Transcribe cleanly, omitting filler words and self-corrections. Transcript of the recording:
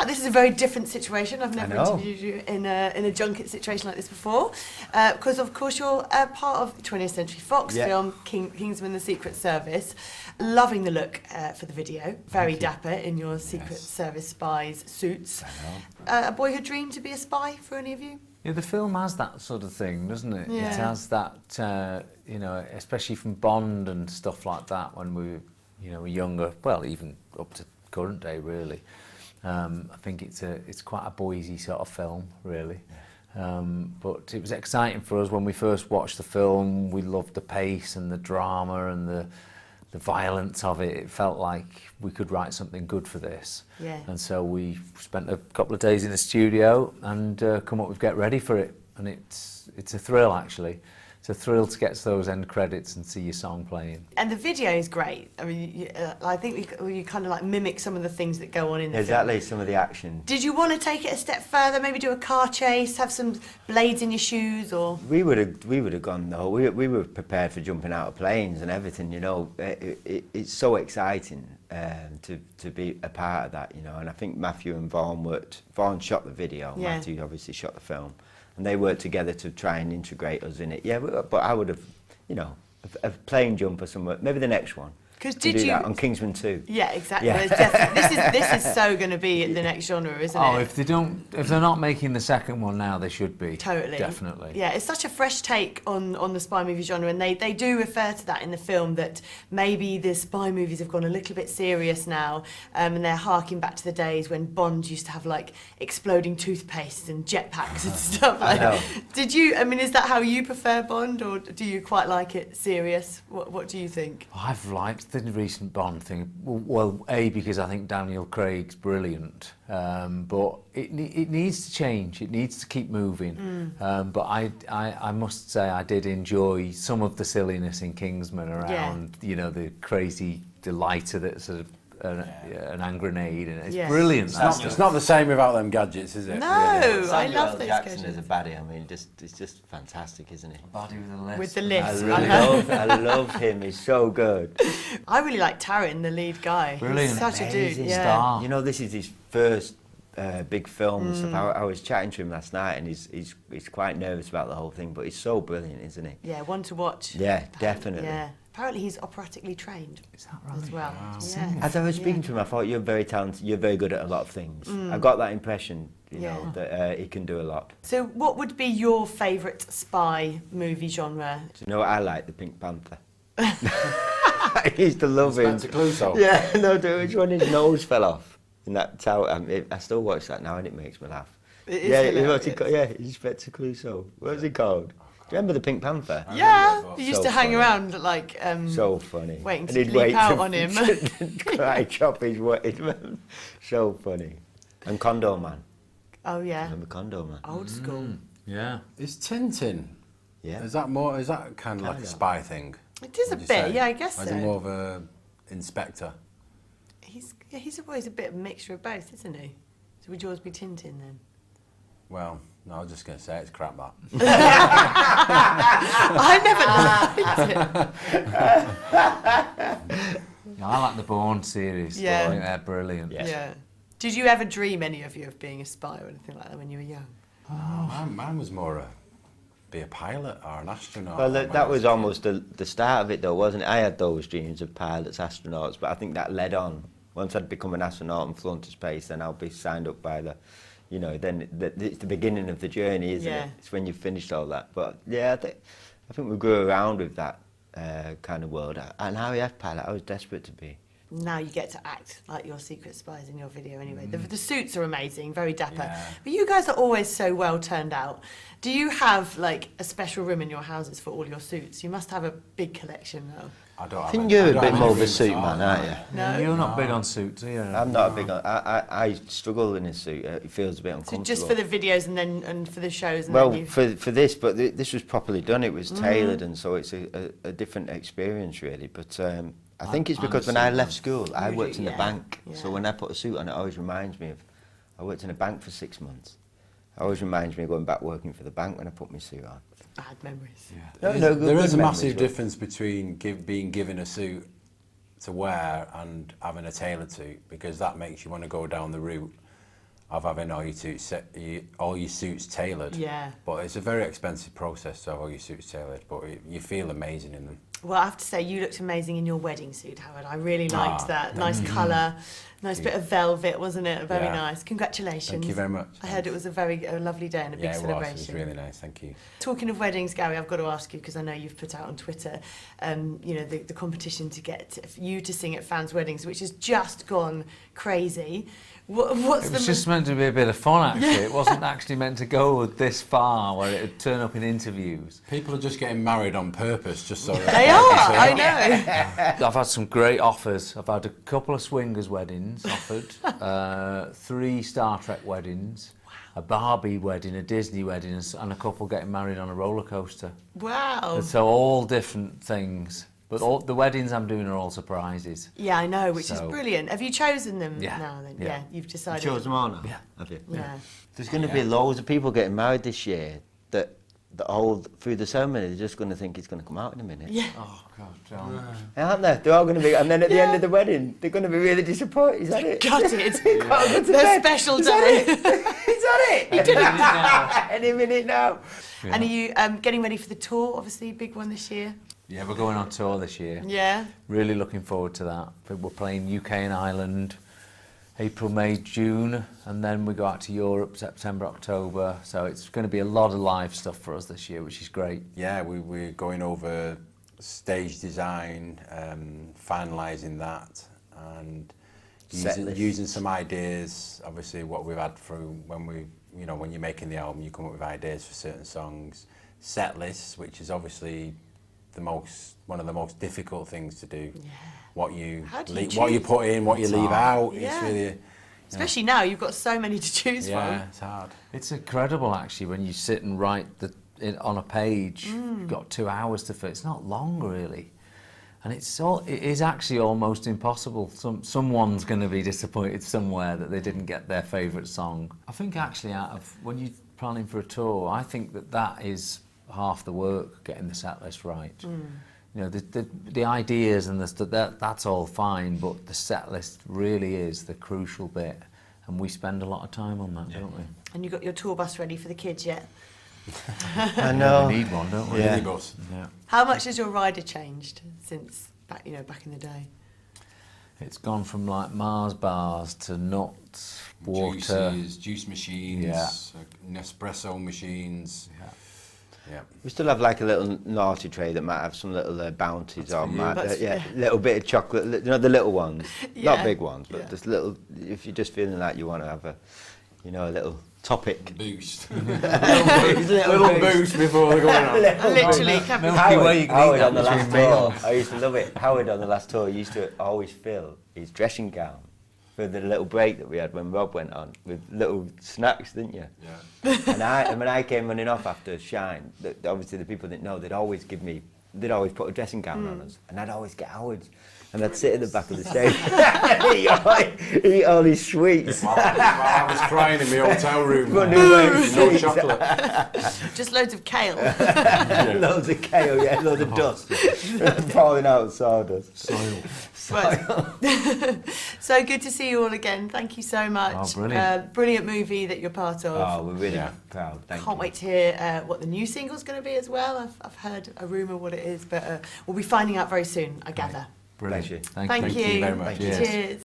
that. This is a very different situation. I've never interviewed you in a junket situation like this before, because of course you're part of the 20th Century Fox film Kingsman: The Secret Service. Loving the look for the video. Very dapper in your Secret Service spies suits. A boyhood dream to be a spy for any of you? Yeah, the film has that sort of thing, doesn't it? Yeah. It has that, you know, especially from Bond and stuff like that when we were younger. Well, even up to current day, really. I think it's quite a boysy sort of film, really. But it was exciting for us when we first watched the film. We loved the pace and the drama and the violence of it. It felt like we could write something good for this. Yeah. And so we spent a couple of days in the studio and come up with Get Ready for it. And it's a thrill, actually. It's a thrill to get to those end credits and see your song playing. And the video is great. I mean, I think you kind of like mimic some of the things that go on in the film. Exactly, some of the action. Did you want to take it a step further? Maybe do a car chase, have some blades in your shoes, or? We would have gone though. We were prepared for jumping out of planes and everything. You know, it's so exciting to be a part of that. You know, and I think Matthew and Vaughan shot the video. Yeah. Matthew obviously shot the film. And they worked together to try and integrate us in it. Yeah, but I would have, you know, a plane jump or somewhere. Maybe the next one. Because did you that on Kingsman 2? Yeah, exactly. Yeah. This is so going to be the next genre, isn't it? Oh, if they're not making the second one now, they should be. Totally. Definitely. Yeah, it's such a fresh take on the spy movie genre, and they do refer to that in the film, that maybe the spy movies have gone a little bit serious now, and they're harking back to the days when Bond used to have like exploding toothpastes and jetpacks and stuff like that. Did you? I mean, is that how you prefer Bond, or do you quite like it serious? What do you think? I've liked the recent Bond thing. Well, because I think Daniel Craig's brilliant, but it needs to change. It needs to keep moving. But I must say I did enjoy some of the silliness in Kingsman around, you know, the crazy lighter that's an hand grenade, and it's brilliant. It's not the same without them gadgets, is it? No, really? I love those Jackson gadgets. as a baddie. I mean, it's just fantastic, isn't it? Body with a lisp. With the lisp. I love him. He's so good. I really like Taron, the lead guy. Brilliant. He's such a dude. Amazing Yeah. star. You know, this is his first big film and stuff. I was chatting to him last night, and he's quite nervous about the whole thing, but he's so brilliant, isn't he? Yeah, one to watch. Yeah, definitely. Yeah. Apparently he's operatically trained. Is that right? As well. Wow. Yeah. As I was speaking to him, I thought you're very talented. You're very good at a lot of things. I got that impression, you know, that he can do a lot. So what would be your favourite spy movie genre? Do you know what I like? The Pink Panther. I used to love him. Spencer Clouseau. Yeah, no, dude, it's when his nose fell off in that tower. I still watch that now, and it makes me laugh. It is Yeah, hilarious. what's he called? Yeah, he's Spencer Clouseau. What's he called? Do you remember the Pink Panther? Yeah, he used So to hang funny. around like So funny. waiting to And he'd leap wait out to- on him. Try chop his way. So funny. And Condor Man. Oh yeah, Remember Condor Man? old school. Yeah. Is Tintin? Yeah. Is that kind of like a Kinda. spy thing? It is a would you bit, say? yeah, I guess Or is it so. more of a inspector? He's always a bit of a mixture of both, isn't he? So would yours be Tintin then? Well, no, I was just going to say it's crap, that. I never liked it. Yeah, I like the Bourne series. Yeah. I think they're brilliant. Yeah. Yeah. Did you ever dream, any of you, of being a spy or anything like that when you were young? Mine was more be a pilot or an astronaut. Well, when I that was a kid. almost the start of it, though, wasn't it? I had those dreams of pilots, astronauts, but I think that led on. Once I'd become an astronaut and flown to space, then I'll be signed up by the, you know, then it's the beginning of the journey, isn't Yeah. it? It's when you've finished all that. But yeah, I think we grew around with that kind of world. And how you have pilot, I was desperate to be. Now you get to act like your secret spies in your video anyway. The suits are amazing, very dapper. Yeah. But you guys are always so well turned out. Do you have like a special room in your houses for all your suits? You must have a big collection though. I don't I think you're a bit more of a suit suit man, aren't you? No? You're not big on suits, are you? I'm not a big. I struggle in a suit. It feels a bit So uncomfortable. just for the videos and for the shows and Well, then you... for this, but this was properly done. It was tailored, and so it's a different experience, really. But I think it's I'm because a when I suit left man. school, I You worked do, in the yeah, bank. yeah. So when I put a suit on, it always reminds me of. I worked in a bank for 6 months. It always reminds me of going back working for the bank when I put my suit on. Bad memories. No, There no, is- good- there is good a memories, massive but- difference between being given a suit to wear and having a tailored suit, because that makes you want to go down the route of having all your suits tailored. Yeah. But it's a very expensive process to have all your suits tailored, but you feel amazing in them. Well, I have to say, you looked amazing in your wedding suit, Howard. I really liked that. Nice colour, nice bit of velvet, wasn't it? Very nice. Congratulations. Thank you very much. I heard it was a lovely day and a big celebration. It was really nice, thank you. Talking of weddings, Gary, I've got to ask you, because I know you've put out on Twitter, the competition to get you to sing at fans' weddings, which has just gone crazy. What's It was just meant to be a bit of fun, actually. It wasn't actually meant to go this far, where it would turn up in interviews. People are just getting married on purpose, just so They are, I know. I've had some great offers. I've had a couple of swingers weddings offered, 3 Star Trek weddings, a Barbie wedding, a Disney wedding, and a couple getting married on a roller coaster. Wow. So all different things. But all the weddings I'm doing are all surprises. Yeah, I know, which is brilliant. Have you chosen them now then? Yeah. You've decided. You chose them all now? Yeah. Have you? Yeah. There's going to be loads of people getting married this year that all through the ceremony they're just going to think it's going to come out in a minute. Yeah. Oh, God, John. Aren't they? They're all going to be, and then at the end of the wedding, they're going to be really disappointed. Is that it? Gutted. Their special day. Is that it? He did it now. Any minute now. Yeah. And are you getting ready for the tour? Obviously, big one this year. Yeah, we're going on tour this year. Yeah. Really looking forward to that. We're playing UK and Ireland, April, May, June, and then we go out to Europe, September, October. So it's going to be a lot of live stuff for us this year, which is great. Yeah, we're going over stage design, finalising that, and using some ideas. Obviously, what we've had through when you're making the album, you come up with ideas for certain songs. Set lists, which is obviously one of the most difficult things to do. Yeah. What you choose? put in, what you leave out. Yeah. It's really, Especially now, you've got so many to choose yeah, it's hard. It's incredible, actually, when you sit and write on a page. You've got 2 hours to fit. It's not long, really. And it is actually almost impossible. Someone's going to be disappointed somewhere that they didn't get their favourite song. I think actually when you're planning for a tour, I think that is half the work, getting the set list right. You know, the ideas and that's all fine, but the set list really is the crucial bit, and we spend a lot of time on that, don't we? And you got your tour bus ready for the kids yet? I know. We need one, don't we? Yeah. Minibus. Yeah. How much has your rider changed since back in the day? It's gone from like Mars bars to nuts, water. Juices, juice machines, Nespresso machines. Yeah. We still have like a little naughty tray that might have some little bounties on. That's Little bit of chocolate, the little ones, Yeah. not big ones, but just little. If you're just feeling like you want to have a little topic. Boost. little boost before going on. Literally, Howard on the last tour, I used to love it. Howard on the last tour used to always fill his dressing gown for the little break that we had when Rob went on with little snacks, didn't you? Yeah. And when I came running off after Shine, obviously the people didn't know, they'd always put a dressing gown on us, and I'd always get Howard's. And I'd sit at the back of the stage and eat all these sweets. While I was crying in my hotel room. No chocolate. just loads of kale. Loads of kale, loads of dust. Falling out of sawdust. Soil. So good to see you all again. Thank you so much. Oh, brilliant. Brilliant movie that you're part of. Oh, we're really proud. Thank you. Can't wait to hear what the new single's going to be as well. I've heard a rumour what it is, but we'll be finding out very soon, I gather. Brilliant. Pleasure. Thank you. Thank you very much. Cheers.